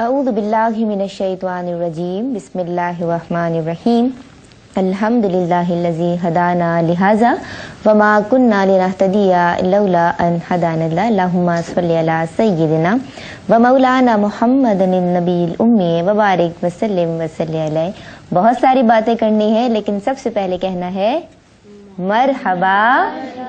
اعوذ باللہ من الشیطان الرجیم بسم اللہ الرحمن الرحیم الحمدللہ الذی ہدانا لہذا وما کننا لنہتدی لولا ان ہدانا اللہ اللہم صلی علی سیدنا ومولانا محمد النبی الامی وبارک وسلم وصلی علیہ. بہت ساری باتیں کرنی ہے لیکن سب سے پہلے کہنا ہے مرحبا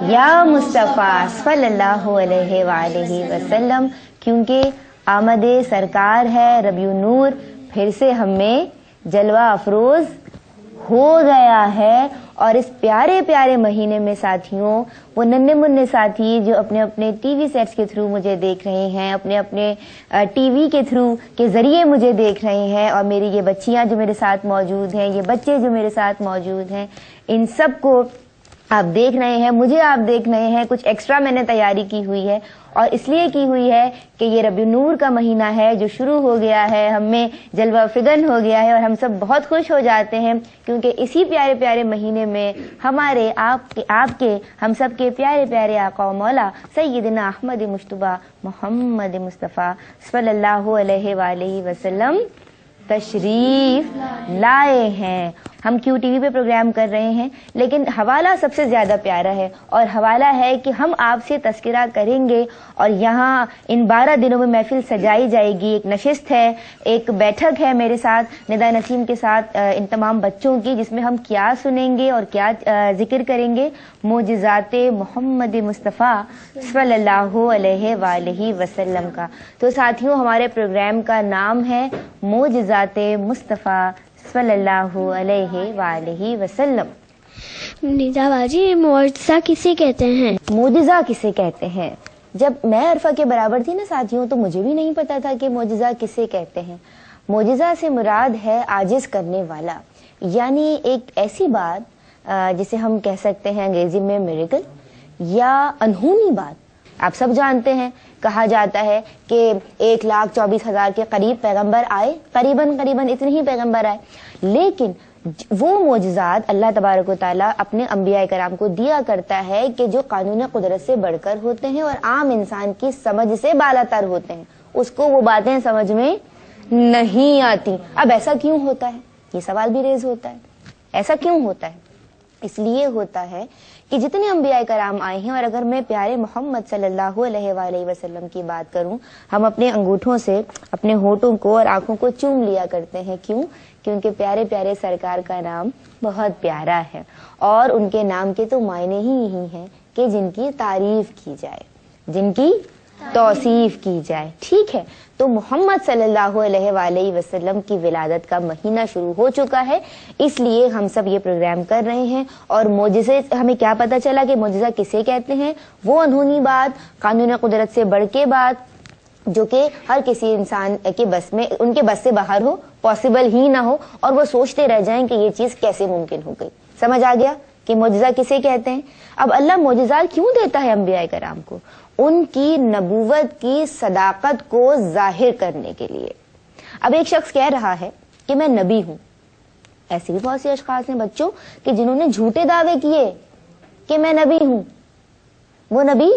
یا مصطفیٰ صلی اللہ علیہ وآلہ وسلم، کیونکہ آمد سرکار ہے ربیع نور، پھر سے ہمیں جلوہ افروز ہو گیا ہے. اور اس پیارے پیارے مہینے میں ساتھیوں، وہ ننھے منھے ساتھی جو اپنے اپنے ٹی وی سیٹس کے تھرو مجھے دیکھ رہے ہیں، اپنے اپنے ٹی وی کے تھرو کے ذریعے مجھے دیکھ رہے ہیں، اور میری یہ بچیاں جو میرے ساتھ موجود ہیں، یہ بچے جو میرے ساتھ موجود ہیں، ان سب کو آپ دیکھ رہے ہیں، مجھے آپ دیکھ رہے ہیں. کچھ ایکسٹرا میں نے تیاری کی ہوئی ہے، اور اس لیے کی ہوئی ہے کہ یہ ربیع نور کا مہینہ ہے جو شروع ہو گیا ہے، ہم میں جلوہ فگن ہو گیا ہے، اور ہم سب بہت خوش ہو جاتے ہیں کیونکہ اسی پیارے پیارے مہینے میں ہمارے آپ کے ہم سب کے پیارے پیارے آقا و مولا سیدنا احمد مجتبیٰ محمد مصطفیٰ صلی اللہ علیہ وآلہ وسلم تشریف لائے ہیں. ہم کیو ٹی وی پہ پروگرام کر رہے ہیں، لیکن حوالہ سب سے زیادہ پیارا ہے، اور حوالہ ہے کہ ہم آپ سے تذکرہ کریں گے. اور یہاں ان 12 دنوں میں محفل سجائی جائے گی، ایک نشست ہے، ایک بیٹھک ہے میرے ساتھ ندا نسیم کے ساتھ ان تمام بچوں کی، جس میں ہم کیا سنیں گے اور کیا ذکر کریں گے. معجزات محمد مصطفیٰ صلی اللہ علیہ وآلہ وسلم کا. تو ساتھیوں، ہمارے پروگرام کا نام ہے معجزات مصطفیٰ صلی اللہ علیہ وآلہ وسلم. ندا باجی، معجزہ کسے کہتے ہیں؟ معجزہ کسے کہتے ہیں؟ جب میں عرفہ کے برابر تھی نا ساتھیوں، تو مجھے بھی نہیں پتا تھا کہ معجزہ کسے کہتے ہیں. معجزہ سے مراد ہے عاجز کرنے والا، یعنی ایک ایسی بات جسے ہم کہہ سکتے ہیں انگریزی میں میریکل، یا انہونی بات. آپ سب جانتے ہیں، کہا جاتا ہے کہ 1,24,000 کے قریب پیغمبر آئے، قریباً اتنے ہی پیغمبر آئے، لیکن وہ معجزات اللہ تبارک و تعالیٰ اپنے انبیاء کرام کو دیا کرتا ہے کہ جو قانون قدرت سے بڑھ کر ہوتے ہیں اور عام انسان کی سمجھ سے بالا تر ہوتے ہیں. اس کو وہ باتیں سمجھ میں نہیں آتی. اب ایسا کیوں ہوتا ہے؟ یہ سوال بھی ریز ہوتا ہے. ایسا کیوں ہوتا ہے؟ اس لیے ہوتا ہے کہ جتنے انبیاء کرام آئے ہیں، اور اگر میں پیارے محمد صلی اللہ علیہ وآلہ وسلم کی بات کروں، ہم اپنے انگوٹھوں سے اپنے ہونٹوں کو اور آنکھوں کو چوم لیا کرتے ہیں. کیوں؟ کیونکہ پیارے پیارے سرکار کا نام بہت پیارا ہے، اور ان کے نام کے تو معنی ہی یہی ہیں کہ جن کی تعریف کی جائے، جن کی توصیف کی جائے. ٹھیک ہے، تو محمد صلی اللہ علیہ وآلہ وسلم کی ولادت کا مہینہ شروع ہو چکا ہے، اس لیے ہم سب یہ پروگرام کر رہے ہیں. اور معجزے ہمیں کیا پتا چلا کہ معجزہ کسے کہتے ہیں؟ وہ انہونی بات، قانون قدرت سے بڑھ کے بات، جو کہ ہر کسی انسان کے بس میں، ان کے بس سے باہر ہو، پاسبل ہی نہ ہو، اور وہ سوچتے رہ جائیں کہ یہ چیز کیسے ممکن ہو گئی. سمجھ آ گیا کہ معجزہ کسے کہتے ہیں؟ اب اللہ معجزات کیوں دیتا ہے انبیاء کرام کو؟ ان کی نبوت کی صداقت کو ظاہر کرنے کے لیے. اب ایک شخص کہہ رہا ہے کہ میں نبی ہوں. ایسے بھی بہت سے اشخاص ہیں بچوں کہ جنہوں نے جھوٹے دعوے کیے کہ میں نبی ہوں. وہ نبی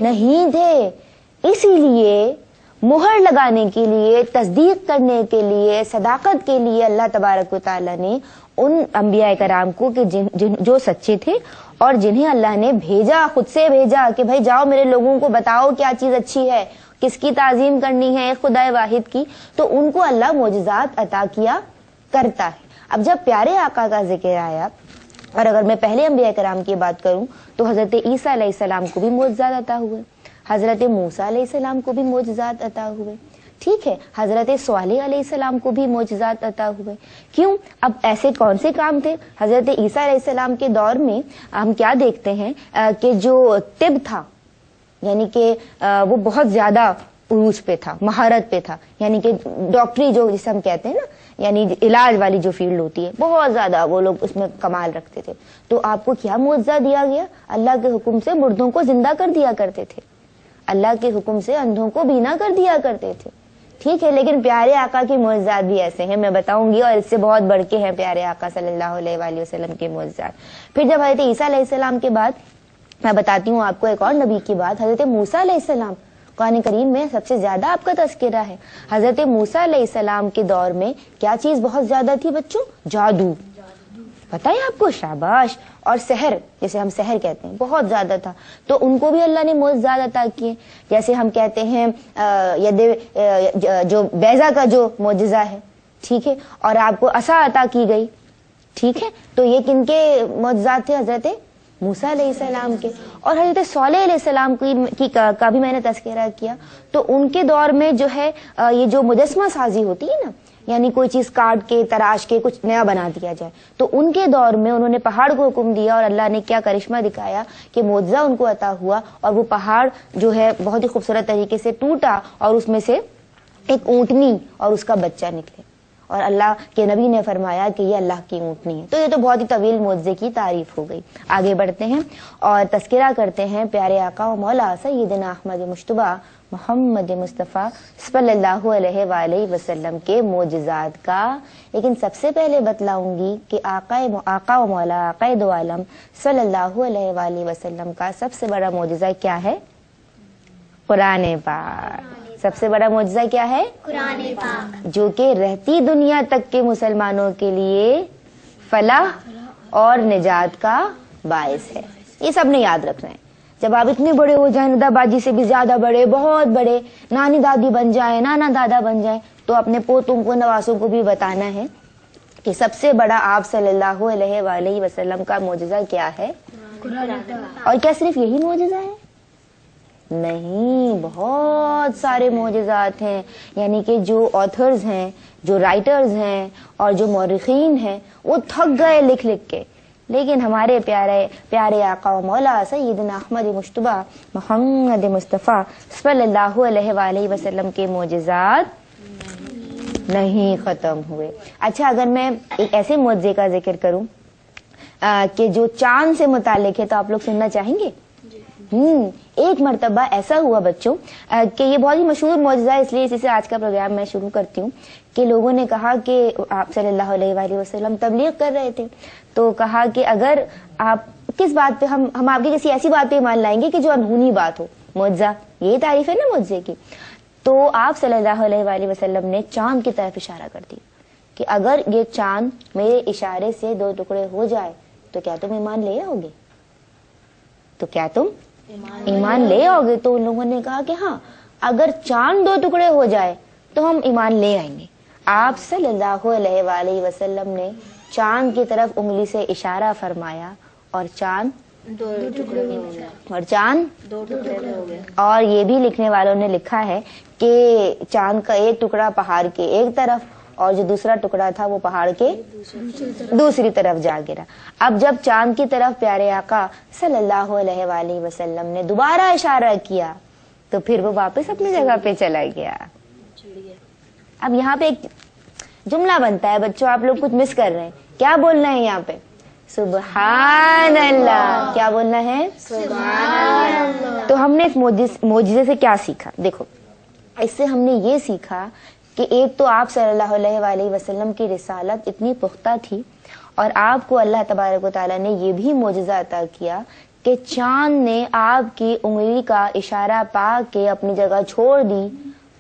نہیں تھے. اسی لیے مہر لگانے کے لیے، تصدیق کرنے کے لیے، صداقت کے لیے اللہ تبارک و تعالیٰ نے ان انبیاء کرام کو کہ جو سچے تھے اور جنہیں اللہ نے بھیجا، خود سے بھیجا کہ بھائی جاؤ میرے لوگوں کو بتاؤ کیا چیز اچھی ہے، کس کی تعظیم کرنی ہے، خدا واحد کی، تو ان کو اللہ معجزات عطا کیا کرتا ہے. اب جب پیارے آقا کا ذکر آیا، اور اگر میں پہلے انبیاء کرام کی بات کروں تو حضرت عیسیٰ علیہ السلام کو بھی معجزات عطا ہوئے، حضرت موسیٰ علیہ السلام کو بھی معجزات عطا ہوئے. ٹھیک ہے، حضرت صالح علیہ السلام کو بھی معجزات عطا ہوئے. کیوں؟ اب ایسے کون سے کام تھے؟ حضرت عیسیٰ علیہ السلام کے دور میں ہم کیا دیکھتے ہیں کہ جو طب تھا، یعنی کہ وہ بہت زیادہ عروج پہ تھا، مہارت پہ تھا، یعنی کہ ڈاکٹری جو جسے ہم کہتے ہیں نا، یعنی علاج والی جو فیلڈ ہوتی ہے، بہت زیادہ وہ لوگ اس میں کمال رکھتے تھے. تو آپ کو کیا معجزہ دیا گیا؟ اللہ کے حکم سے مردوں کو زندہ کر دیا کرتے تھے، اللہ کے حکم سے اندھوں کو بینا کر دیا کرتے تھے. ٹھیک ہے، لیکن پیارے آقا کی معجزات بھی ایسے ہیں، میں بتاؤں گی، اور اس سے بہت بڑھ کے ہیں پیارے آقا صلی اللہ علیہ وآلہ وسلم کے معجزات. پھر جب حضرت عیسیٰ علیہ السلام کے بعد میں بتاتی ہوں آپ کو ایک اور نبی کی بات، حضرت موسیٰ علیہ السلام. قرآن کریم میں سب سے زیادہ آپ کا تذکرہ ہے. حضرت موسیٰ علیہ السلام کے دور میں کیا چیز بہت زیادہ تھی بچوں؟ جادو. پتہ ہے آپ کو؟ شاباش. اور سحر، جسے ہم سحر کہتے ہیں، بہت زیادہ تھا. تو ان کو بھی اللہ نے معجزات عطا کیے. جیسے ہم کہتے ہیں جو بیضا کا جو معجزہ ہے، ٹھیک ہے، اور آپ کو عصا عطا کی گئی، ٹھیک ہے. تو یہ کن کے معجزات تھے؟ حضرت موسیٰ علیہ السلام کے. اور حضرت صالح علیہ السلام کا بھی میں نے تذکرہ کیا. تو ان کے دور میں جو ہے یہ جو مجسمہ سازی ہوتی ہے نا، یعنی کوئی چیز کاٹ کے تراش کے کچھ نیا بنا دیا جائے، تو ان کے دور میں انہوں نے پہاڑ کو حکم دیا اور اللہ نے کیا کرشمہ دکھایا کہ معجزہ ان کو عطا ہوا، اور وہ پہاڑ جو ہے بہت ہی خوبصورت طریقے سے ٹوٹا اور اس میں سے ایک اونٹنی اور اس کا بچہ نکلے، اور اللہ کے نبی نے فرمایا کہ یہ اللہ کی اونٹنی ہے. تو یہ تو بہت ہی طویل معجزے کی تعریف ہو گئی. آگے بڑھتے ہیں اور تذکرہ کرتے ہیں پیارے آقا و مولا سیدنا احمد مجتبی محمد مصطفیٰ صلی اللہ علیہ وآلہ وسلم کے معجزات کا. لیکن سب سے پہلے بتلاؤں گی کہ آقا و مولا آقا دو عالم صلی اللہ علیہ وآلہ وسلم کا سب سے بڑا معجزہ کیا ہے؟ قرآن پاک. سب سے بڑا معجزہ کیا ہے؟ قرآن پاک، جو کہ رہتی دنیا تک کے مسلمانوں کے لیے فلاح اور نجات کا باعث ہے. یہ سب نے یاد رکھنا ہے. جب آپ اتنے بڑے ہو جائیں، دادا باجی سے بھی زیادہ بڑے، بہت بڑے، نانی دادی بن جائیں، نانا دادا بن جائیں، تو اپنے پوتوں کو نواسوں کو بھی بتانا ہے کہ سب سے بڑا آپ صلی اللہ علیہ وآلہ وسلم کا معجزہ کیا ہے؟ اور کیا صرف یہی معجزہ ہے؟ نہیں، بہت سارے معجزات ہیں. یعنی کہ جو آتھرز ہیں، جو رائٹرز ہیں اور جو مورخین ہیں وہ تھک گئے لکھ لکھ کے، لیکن ہمارے پیارے آقا و مولا سیدنا احمد مجتبی محمد مصطفیٰ صلی اللہ علیہ وآلہ وسلم کے معجزات نہیں ختم ہوئے. اچھا، اگر میں ایک ایسے معجزے کا ذکر کروں کہ جو چاند سے متعلق ہے تو آپ لوگ سننا چاہیں گے؟ ایک مرتبہ ایسا ہوا بچوں کہ یہ بہت ہی مشہور معجزہ ہے، اس لیے اسی سے آج کا پروگرام میں شروع کرتی ہوں کہ لوگوں نے کہا کہ آپ صلی اللہ علیہ وآلہ وسلم تبلیغ کر رہے تھے، تو کہا کہ اگر آپ کس بات پہ ہم آپ کی کسی ایسی بات پہ ایمان لائیں گے کہ جو انہونی بات ہو. معجزہ، یہی تعریف ہے نا معجزے کی. تو آپ صلی اللہ علیہ وآلہ وسلم نے چاند کی طرف اشارہ کر دیا کہ اگر یہ چاند میرے اشارے سے 2 ٹکڑے ہو جائے تو کیا تم ایمان لے آؤ گے؟ تو کیا تم ایمان لے آؤ گے؟ تو ان لوگوں نے کہا کہ ہاں، اگر چاند 2 ٹکڑے ہو جائے تو ہم ایمان لے آئیں گے. آپ صلی اللہ علیہ وآلہ وسلم نے چاند کی طرف انگلی سے اشارہ فرمایا اور چاند 2 ٹکڑے ہو گئے، اور چاند 2 ٹکڑے ہو گئے. اور یہ بھی لکھنے والوں نے لکھا ہے کہ چاند کا ایک ٹکڑا پہاڑ کے ایک طرف اور جو دوسرا ٹکڑا تھا وہ پہاڑ کے دوسری طرف جا گرا. اب جب چاند کی طرف پیارے آقا صلی اللہ علیہ وآلہ وسلم نے دوبارہ اشارہ کیا تو پھر وہ واپس اپنی جگہ پہ چلا گیا. اب یہاں پہ ایک جملہ بنتا ہے بچوں، آپ لوگ کچھ مس کر رہے ہیں. کیا بولنا ہے یہاں پہ؟ سبحان اللہ. کیا بولنا ہے؟ سبحان اللہ. تو ہم نے اس معجزے سے کیا سیکھا؟ دیکھو، اس سے ہم نے یہ سیکھا کہ ایک تو آپ صلی اللہ علیہ وآلہ وسلم کی رسالت اتنی پختہ تھی، اور آپ کو اللہ تبارک و تعالیٰ نے یہ بھی معجزہ عطا کیا کہ چاند نے آپ کی انگلی کا اشارہ پا کے اپنی جگہ چھوڑ دی.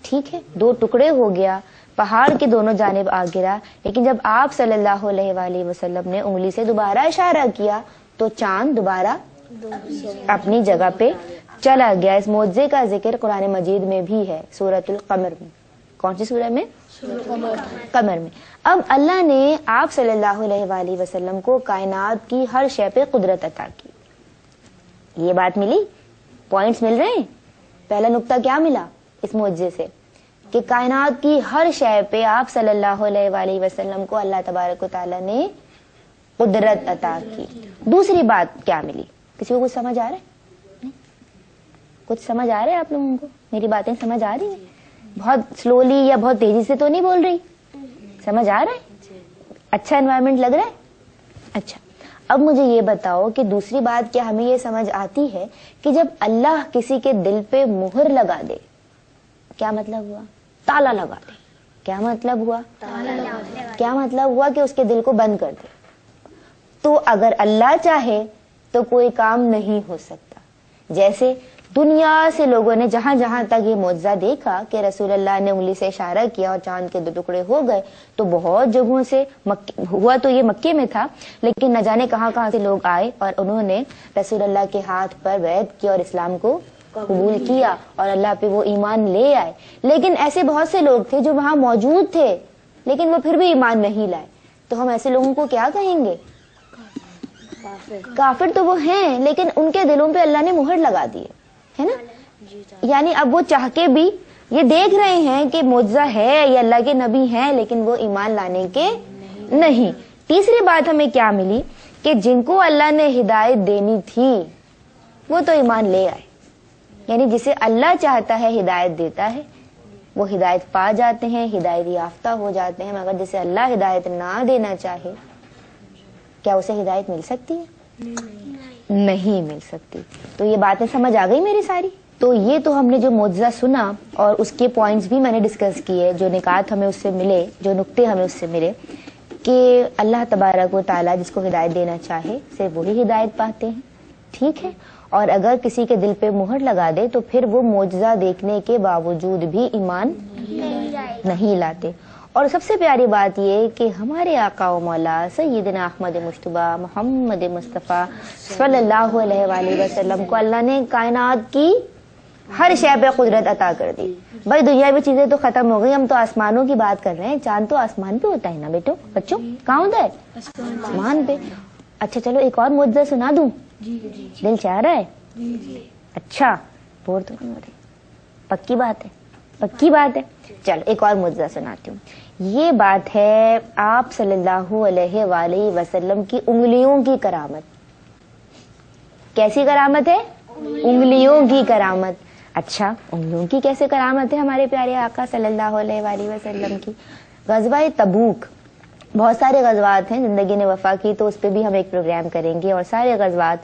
ٹھیک ہے، 2 ٹکڑے ہو گیا، پہاڑ کے دونوں جانب آ گرا. لیکن جب آپ صلی اللہ علیہ وآلہ وسلم نے انگلی سے دوبارہ اشارہ کیا تو چاند دوبارہ اپنی جگہ پہ چلا گیا. اس معجزے کا ذکر قرآن مجید میں بھی ہے، سورۃ القمر میں. کون سی سورہ میں؟ قمر میں. اب اللہ نے آپ صلی اللہ علیہ وآلہ وسلم کو کائنات کی ہر شے پہ قدرت عطا کی. یہ بات ملی، پوائنٹس مل رہے ہیں. پہلا نقطہ کیا ملا اس معجزے سے؟ کہ کائنات کی ہر شے پہ آپ صلی اللہ علیہ وآلہ وسلم کو اللہ تبارک و تعالیٰ نے قدرت عطا کی. دوسری بات کیا ملی؟ کسی کو کچھ سمجھ آ رہا ہے؟ کچھ سمجھ آ رہا ہے آپ لوگوں کو؟ میری باتیں سمجھ آ رہی ہیں؟ بہت سلولی یا بہت تیزی سے تو نہیں بول رہی؟ سمجھ آ رہا ہے؟ اچھا انوائرمنٹ لگ رہا ہے؟ اچھا، اب مجھے یہ بتاؤ کہ دوسری بات کیا ہمیں یہ سمجھ آتی ہے کہ جب اللہ کسی کے دل پہ مہر لگا دے، کیا مطلب ہوا؟ تالا لگا دے. کیا مطلب ہوا؟ کیا مطلب ہوا؟ کہ اس کے دل کو بند کر دے. تو اگر اللہ چاہے تو کوئی کام نہیں ہو سکتا. جیسے دنیا سے لوگوں نے جہاں جہاں تک یہ معجزہ دیکھا کہ رسول اللہ نے انگلی سے اشارہ کیا اور چاند کے 2 ٹکڑے ہو گئے، تو بہت جگہوں سے ہوا تو یہ مکے میں تھا، لیکن نہ جانے کہاں کہاں سے لوگ آئے اور انہوں نے رسول اللہ کے ہاتھ پر بیعت کیا اور اسلام کو قبول کیا اور اللہ پہ وہ ایمان لے آئے۔ لیکن ایسے بہت سے لوگ تھے جو وہاں موجود تھے لیکن وہ پھر بھی ایمان نہیں لائے، تو ہم ایسے لوگوں کو کیا کہیں گے؟ کافر تو وہ ہیں، لیکن ان کے دلوں پہ اللہ نے مہر لگا دی ہے نا۔ یعنی اب وہ چاہ کے بھی یہ دیکھ رہے ہیں کہ معجزہ ہے، یہ اللہ کے نبی ہیں، لیکن وہ ایمان لانے کے نہیں۔ تیسری بات ہمیں کیا ملی کہ جن کو اللہ نے ہدایت دینی تھی وہ تو ایمان لے آئے، یعنی جسے اللہ چاہتا ہے ہدایت دیتا ہے، وہ ہدایت پا جاتے ہیں، ہدایت یافتہ ہو جاتے ہیں۔ مگر جسے اللہ ہدایت نہ دینا چاہے، کیا اسے ہدایت مل سکتی ہے؟ نہیں مل سکتی۔ تو یہ باتیں سمجھ آ گئی میری ساری؟ تو یہ تو ہم نے جو معجزہ سنا اور اس کے پوائنٹس بھی میں نے ڈسکس کیے، جو نکات ہمیں اس سے ملے، جو نقطے ہمیں اس سے ملے، کہ اللہ تبارک و تعالیٰ جس کو ہدایت دینا چاہے صرف وہی ہدایت پاتے ہیں، ٹھیک ہے، اور اگر کسی کے دل پہ مہر لگا دے تو پھر وہ معجزہ دیکھنے کے باوجود بھی ایمان نہیں لاتے۔ اور سب سے پیاری بات یہ کہ ہمارے آقا و مولا سیدنا احمد مجتبی محمد مصطفیٰ صلی اللہ علیہ وآلہ وسلم کو اللہ نے کائنات کی ہر شے پہ قدرت عطا کر دی۔ بھائی دنیاوی چیزیں تو ختم ہو گئی، ہم تو آسمانوں کی بات کر رہے ہیں۔ چاند تو آسمان پہ ہوتا ہے نا بیٹو، بچوں کہاں ہوتا ہے؟ آسمان پہ۔ اچھا چلو ایک اور معجزہ سنا دوں، دل چاہ رہا ہے؟ اچھا بور تو نہیں ہو رہی؟ پکی بات ہے، پکی بات ہے۔ چلو ایک اور معجزہ سناتی ہوں۔ یہ بات ہے آپ صلی اللہ علیہ وآلہ وسلم کی انگلیوں کی کرامت۔ کیسی کرامت ہے؟ انگلیوں کی کرامت۔ اچھا انگلیوں کی کیسے کرامت ہے ہمارے پیارے آقا صلی اللہ علیہ وآلہ وسلم کی؟ غزوہ تبوک، بہت سارے غزوات ہیں، زندگی نے وفا کی تو اس پہ بھی ہم ایک پروگرام کریں گے، اور سارے غزوات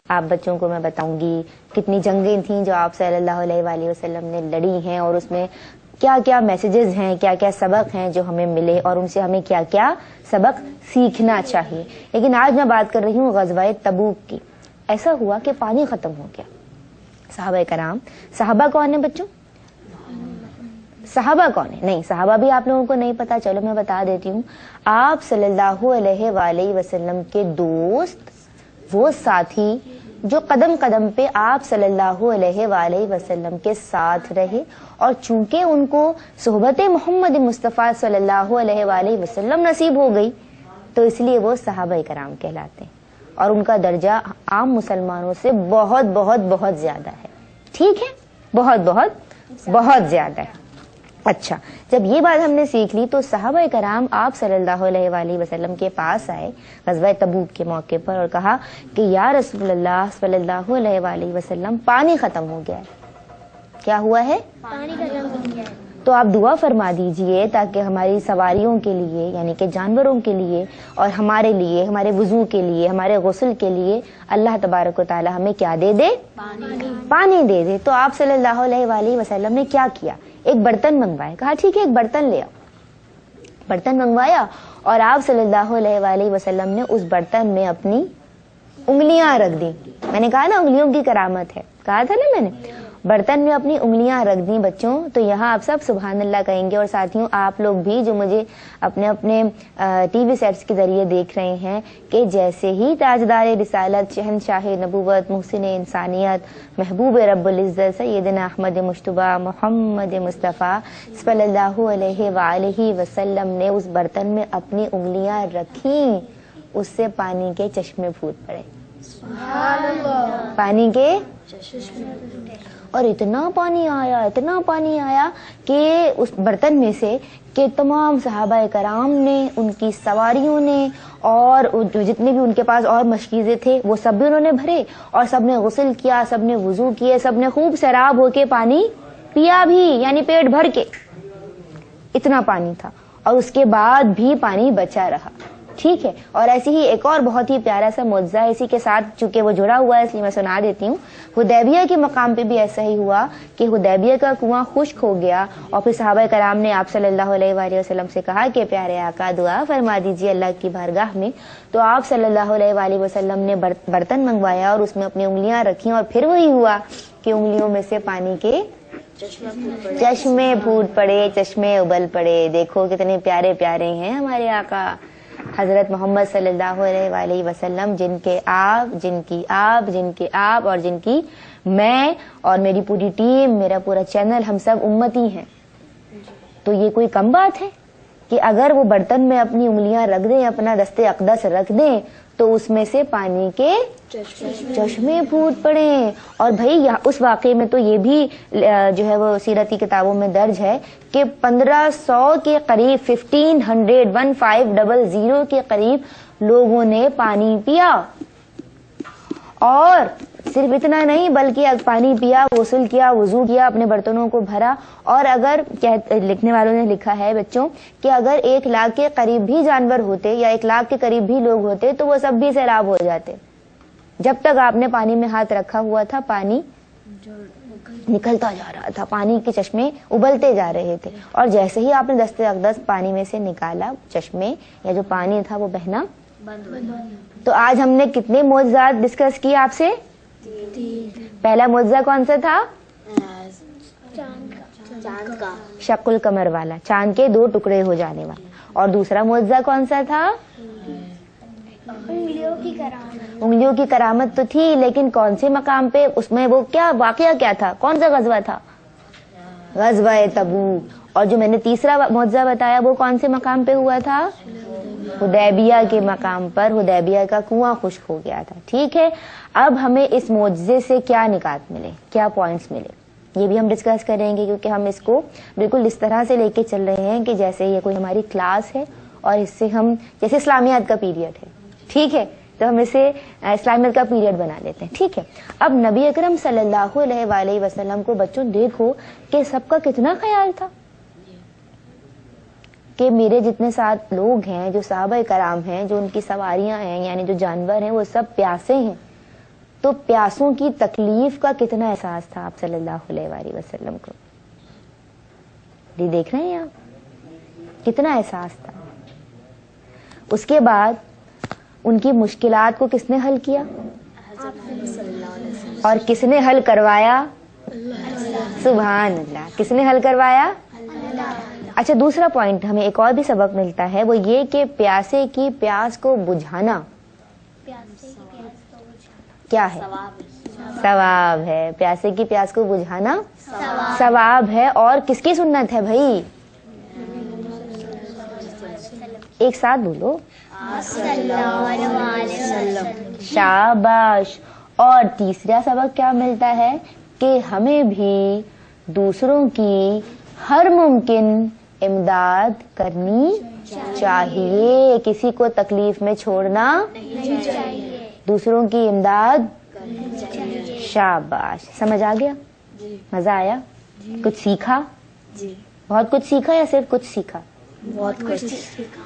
آپ بچوں کو میں بتاؤں گی کتنی جنگیں تھیں جو آپ صلی اللہ علیہ وآلہ وسلم نے لڑی ہیں، اور اس میں کیا کیا میسیجز ہیں، کیا کیا سبق ہیں جو ہمیں ملے، اور ان سے ہمیں کیا کیا سبق سیکھنا چاہیے۔ لیکن آج میں بات کر رہی ہوں غزوہ تبوک کی۔ ایسا ہوا کہ پانی ختم ہو گیا۔ صحابہ کرام، صحابہ کون ہیں بچوں؟ صحابہ کون ہے؟ نہیں صحابہ بھی آپ لوگوں کو نہیں پتا، چلو میں بتا دیتی ہوں۔ آپ صلی اللہ علیہ وآلہ وسلم کے دوست، وہ ساتھی جو قدم قدم پہ آپ صلی اللہ علیہ وآلہ وسلم کے ساتھ رہے، اور چونکہ ان کو صحبت محمد مصطفیٰ صلی اللہ علیہ وآلہ وسلم نصیب ہو گئی تو اس لیے وہ صحابہ کرام کہلاتے ہیں، اور ان کا درجہ عام مسلمانوں سے بہت بہت بہت زیادہ ہے، ٹھیک ہے، بہت بہت بہت زیادہ ہے۔ اچھا جب یہ بات ہم نے سیکھ لی تو صحابہ کرام آپ صلی اللہ علیہ وآلہ وسلم کے پاس آئے غزوہ تبوک کے موقع پر اور کہا کہ یا رسول اللہ صلی اللہ علیہ وآلہ وسلم پانی ختم ہو گیا ہے۔ کیا ہوا ہے؟ پانی ختم ہو گیا ہے۔ تو آپ دعا فرما دیجئے تاکہ ہماری سواریوں کے لیے یعنی کہ جانوروں کے لیے اور ہمارے لیے، ہمارے وضو کے لیے، ہمارے غسل کے لیے اللہ تبارک و تعالی ہمیں کیا دے دے؟ پانی دے دے۔ تو آپ صلی اللہ علیہ وآلہ وسلم نے کیا کیا؟ ایک برتن منگوایا، کہا ٹھیک ہے ایک برتن لے آؤ۔ برتن منگوایا اور آپ صلی اللہ علیہ وآلہ وسلم نے اس برتن میں اپنی انگلیاں رکھ دی۔ میں نے کہا نا انگلیوں کی کرامت ہے، کہا تھا نا میں نے، برتن میں اپنی انگلیاں رکھ دی بچوں۔ تو یہاں آپ سب سبحان اللہ کہیں گے، اور ساتھیوں آپ لوگ بھی جو مجھے اپنے اپنے ٹی وی سیٹس کے ذریعے دیکھ رہے ہیں، کہ جیسے ہی تاجدار رسالت، شہنشاہ نبوت، محسن انسانیت، محبوب رب العزت سیدنا احمد مجتبی محمد مصطفیٰ صلی اللہ علیہ وآلہ وسلم نے اس برتن میں اپنی انگلیاں رکھیں، اس سے پانی کے چشمے پھوٹ پڑے، پانی کے، اور اتنا پانی آیا کہ اس برتن میں سے کہ تمام صحابہ کرام نے، ان کی سواریوں نے، اور جتنے بھی ان کے پاس اور مشکیزیں تھے وہ سب بھی انہوں نے بھرے، اور سب نے غسل کیا، سب نے وضو کیے، سب نے خوب سیراب ہو کے پانی پیا بھی، یعنی پیٹ بھر کے، اتنا پانی تھا، اور اس کے بعد بھی پانی بچا رہا، ٹھیک ہے۔ اور ایسی ہی ایک اور بہت ہی پیارا سا معجزہ ہے، اسی کے ساتھ چونکہ وہ جڑا ہوا ہے اس لیے میں سنا دیتی ہوں۔ حدیبیہ کے مقام پہ بھی ایسا ہی ہوا کہ حدیبیہ کا کنواں خشک ہو گیا، اور پھر صحابہ کرام نے آپ صلی اللہ علیہ وآلہ وسلم سے کہا کہ پیارے آقا دعا فرما دیجیے اللہ کی بارگاہ میں۔ تو آپ صلی اللہ علیہ وآلہ وسلم نے برتن منگوایا اور اس میں اپنی انگلیاں رکھیں، اور پھر وہی ہوا کہ انگلیوں میں سے پانی کے چشمے پھوٹ پڑے، چشمے ابل پڑے. دیکھو کتنے پیارے پیارے ہیں ہمارے آقا حضرت محمد صلی اللہ علیہ وآلہ وسلم، جن کے آپ، جن کی آپ، جن کے آپ اور جن کی میں اور میری پوری ٹیم، میرا پورا چینل، ہم سب امتی ہیں. تو یہ کوئی کم بات ہے کہ اگر وہ برتن میں اپنی انگلیاں رکھ دیں، اپنا دست اقدس رکھ دیں تو اس میں سے پانی کے چشمے پھوٹ پڑے. اور بھائی اس واقعے میں تو یہ بھی جو ہے وہ سیرتی کتابوں میں درج ہے کہ 1500 کے قریب 1500 کے قریب لوگوں نے پانی پیا. اور صرف اتنا نہیں بلکہ پانی پیا، غسل کیا، وضو کیا، اپنے برتنوں کو بھرا. اور اگر لکھنے والوں نے لکھا ہے بچوں کہ اگر 1 لاکھ کے قریب بھی جانور ہوتے یا 1 لاکھ کے قریب بھی لوگ ہوتے تو وہ سب بھی سیلاب ہو جاتے. جب تک آپ نے پانی میں ہاتھ رکھا ہوا تھا پانی نکلتا جا رہا تھا، پانی کے چشمے ابلتے جا رہے تھے. اور جیسے ہی آپ نے دست اقدس پانی میں سے نکالا، چشمے یا جو پانی تھا وہ بہنا بند ہو گیا. تو آج ہم نے کتنے معجزات ڈسکس کیے آپ سے؟ پہلا معجزہ کون سا تھا؟ چاند کا شق القمر والا، چاند کے 2 ٹکڑے ہو جانے والا. اور دوسرا معجزہ کون سا تھا؟ انگلیوں کی کرامت تو تھی، لیکن کون سے مقام پہ؟ اس میں وہ کیا واقعہ کیا تھا؟ کون سا غزوہ تھا؟ غزوہ تبوک. اور جو میں نے تیسرا معجزہ بتایا وہ کون سے مقام پہ ہوا تھا؟ حدیبیہ کے مقام پر. حدیبیہ کا کنواں خشک ہو گیا تھا. ٹھیک ہے، اب ہمیں اس معجزے سے کیا نکات ملے، کیا پوائنٹس ملے، یہ بھی ہم ڈسکس کریں گے، کیونکہ ہم اس کو بالکل اس طرح سے لے کے چل رہے ہیں کہ جیسے یہ کوئی ہماری کلاس ہے اور اس سے ہم جیسے اسلامیات کا پیریڈ ہے. ٹھیک ہے، تو ہم اسے اسلامیت کا پیریڈ بنا لیتے ہیں. ٹھیک ہے، اب نبی اکرم صلی اللہ علیہ وآلہ وسلم کو بچوں دیکھو کہ سب کا کتنا خیال تھا کہ میرے جتنے ساتھ لوگ ہیں، جو صحابہ کرام ہیں، جو ان کی سواریاں ہیں، یعنی جو جانور ہیں، وہ سب پیاسے ہیں. تو پیاسوں کی تکلیف کا کتنا احساس تھا آپ صلی اللہ علیہ وآلہ وسلم کو؟ دیکھ رہے ہیں آپ کتنا احساس تھا. اس کے بعد ان کی مشکلات کو کس نے حل کیا اور کس نے حل کروایا؟ سبحان اللہ. کس نے حل کروایا؟ اچھا، دوسرا پوائنٹ ہمیں ایک اور بھی سبق ملتا ہے، وہ یہ کہ پیاسے کی پیاس کو بجھانا کیا ہے؟ ثواب ہے. پیاسے کی پیاس کو بجھانا ثواب ہے. اور کس کی سنت ہے بھائی؟ ایک ساتھ بولو، شاباش. اور تیسرا سبق کیا ملتا ہے کہ ہمیں بھی دوسروں کی ہر ممکن امداد کرنی چاہیے، کسی کو تکلیف میں چھوڑنا نہیں چاہیے، دوسروں کی امداد کرنی چاہیے. شاباش. سمجھ آ گیا؟ مزہ آیا؟ کچھ سیکھا؟ بہت کچھ سیکھا یا صرف کچھ سیکھا؟ بہت کچھ سیکھا.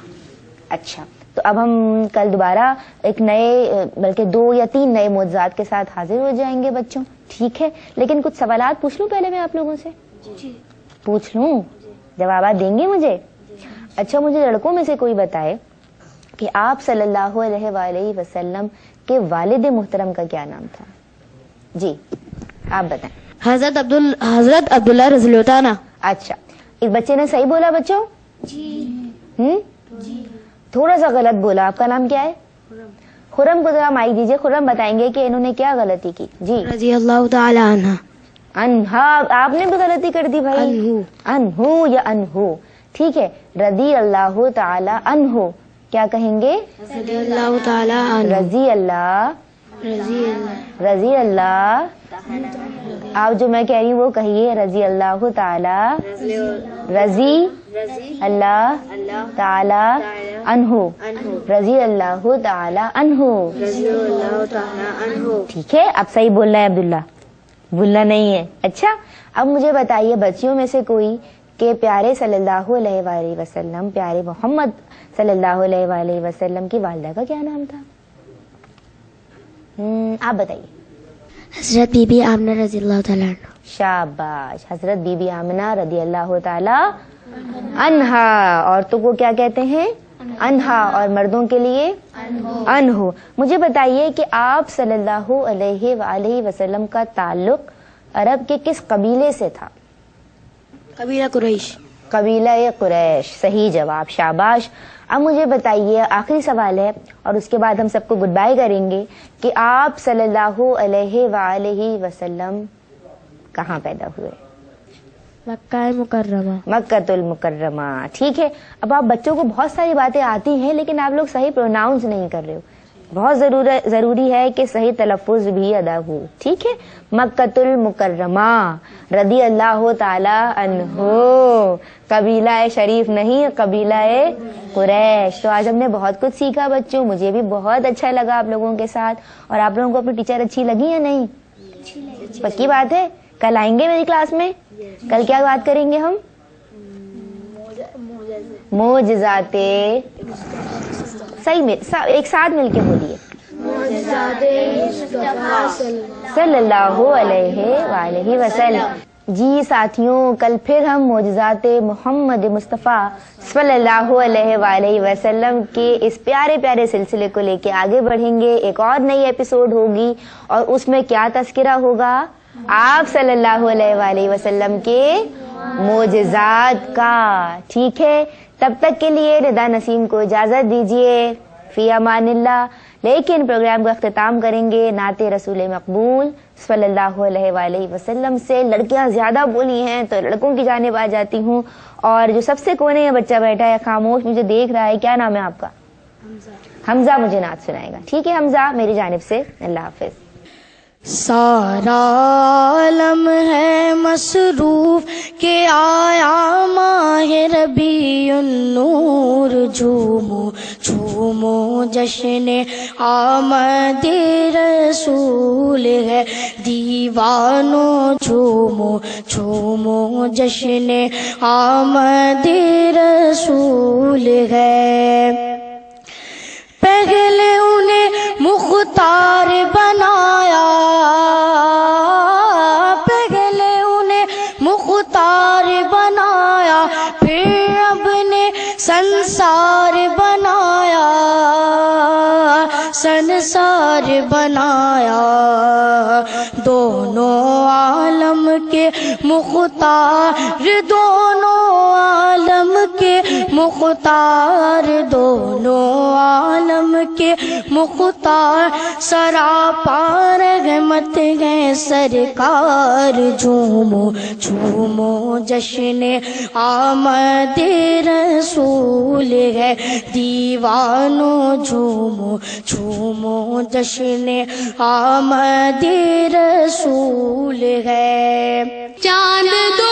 اچھا، تو اب ہم کل دوبارہ ایک نئے بلکہ 2 یا 3 نئے معجزات کے ساتھ حاضر ہو جائیں گے بچوں. ٹھیک ہے، لیکن کچھ سوالات پوچھ لوں پہلے میں آپ لوگوں سے؟ پوچھ لوں؟ جوابات دیں گے مجھے؟ اچھا، مجھے لڑکوں میں سے کوئی بتائے کہ آپ صلی اللہ علیہ وآلہ وسلم کے والد محترم کا کیا نام تھا؟ جی آپ بتائیں. حضرت عبداللہ رضی اللہ عنہ. اچھا، اس بچے نے صحیح بولا بچوں؟ جی. تھوڑا سا غلط بولا. آپ کا نام کیا ہے؟ خرم کو ذرا مائک دیجیے. خرم بتائیں گے کہ انہوں نے کیا غلطی کی. جی. رضی اللہ تعالی عنہ. انہا. آپ نے بھی غلطی کر دی بھائی. انہو یا انہو. ٹھیک ہے، رضی اللہ تعالی عنہ کیا کہیں گے؟ رضی اللہ تعالی عنہ. رضی اللہ. رضی اللہ. آپ جو میں کہہ رہی ہوں وہ کہیے، رضی اللہ تعالی. رضی اللہ تعالی عنہ. رضی اللہ تعالی عنہ. ٹھیک ہے، اب صحیح بولنا ہے عبداللہ، بھولنا نہیں ہے. اچھا، اب مجھے بتائیے بچیوں میں سے کوئی کہ پیارے صلی اللہ علیہ وآلہ وسلم، پیارے محمد صلی اللہ علیہ وآلہ وسلم کی والدہ کا کیا نام تھا؟ آپ بتائیے. حضرت بی بی آمنہ رضی اللہ تعالیٰ عنہ. شاباش. حضرت بی بی آمنہ رضی اللہ تعالی عنہا. عورتوں کو کیا کہتے ہیں؟ انہا. اور مردوں کے لیے انہو. مجھے بتائیے کہ آپ صلی اللہ علیہ وآلہ وسلم کا تعلق عرب کے کس قبیلے سے تھا؟ قبیلہ قریش. قبیلہ قریش. صحیح جواب، شاباش. اب مجھے بتائیے، آخری سوال ہے اور اس کے بعد ہم سب کو گڈ بائی کریں گے، کہ آپ صلی اللہ علیہ وآلہ وسلم کہاں پیدا ہوئے؟ مکہ مکرمہ. مکۃ المکرمہ. ٹھیک ہے. اب آپ بچوں کو بہت ساری باتیں آتی ہیں لیکن آپ لوگ صحیح پروناؤنس نہیں کر رہے ہو. بہت ضروری ہے کہ صحیح تلفظ بھی ادا ہو. ٹھیک ہے. مکۃ المکرمہ رضی اللہ تعالی عنہ، قبیلہ شریف نہیں، قبیلہ قریش. تو آج ہم نے بہت کچھ سیکھا بچوں، مجھے بھی بہت اچھا لگا آپ لوگوں کے ساتھ. اور آپ لوگوں کو اپنی ٹیچر اچھی لگی یا نہیں؟ پکی بات ہے. کل آئیں گے میری کلاس میں. کل کیا بات کریں گے ہم؟ معجزات. صحیح میں ایک ساتھ مل کے بولیے، صلی اللہ علیہ وآلہ وسلم. جی ساتھیوں، کل پھر ہم معجزات محمد مصطفیٰ صلی اللہ علیہ وآلہ وسلم کے اس پیارے پیارے سلسلے کو لے کے آگے بڑھیں گے. ایک اور نئی ایپیسوڈ ہوگی اور اس میں کیا تذکرہ ہوگا؟ آپ صلی اللہ علیہ وآلہ وسلم کے معجزات کا. ٹھیک ہے. تب تک کے لیے رضا نسیم کو اجازت دیجیے. فی امان اللہ. لیکن پروگرام کا اختتام کریں گے نعت رسول مقبول صلی اللہ علیہ وآلہ وسلم سے. لڑکیاں زیادہ بولی ہیں تو لڑکوں کی جانب آ جاتی ہوں. اور جو سب سے کونے میں بچہ بیٹھا ہے خاموش مجھے دیکھ رہا ہے، کیا نام ہے آپ کا؟ حمزہ. مجھے نعت سنائے گا. ٹھیک ہے حمزہ، میری جانب سے اللہ حافظ. سارا عالم ہے مصروف کہ آیا ماہ ربیع النور. جھومو جھومو جشن آمد رسول ہے دیوانو. جھومو جھومو جشن آمد رسول ہے. پہلے انہیں مختار بنایا، پہلے انہیں مختار بنایا، پھر اب نے سنسار بنایا، سنسار بنایا. دونوں عالم کے مختار، دونوں عالم کے مختار، دونوں عالم کے مختار، سراپا رحمت ہے سرکار. جھومو جھومو جشن آمد رسول ہے دیوانو. جھومو جھومو جشن آمد رسول ہے. چاند دو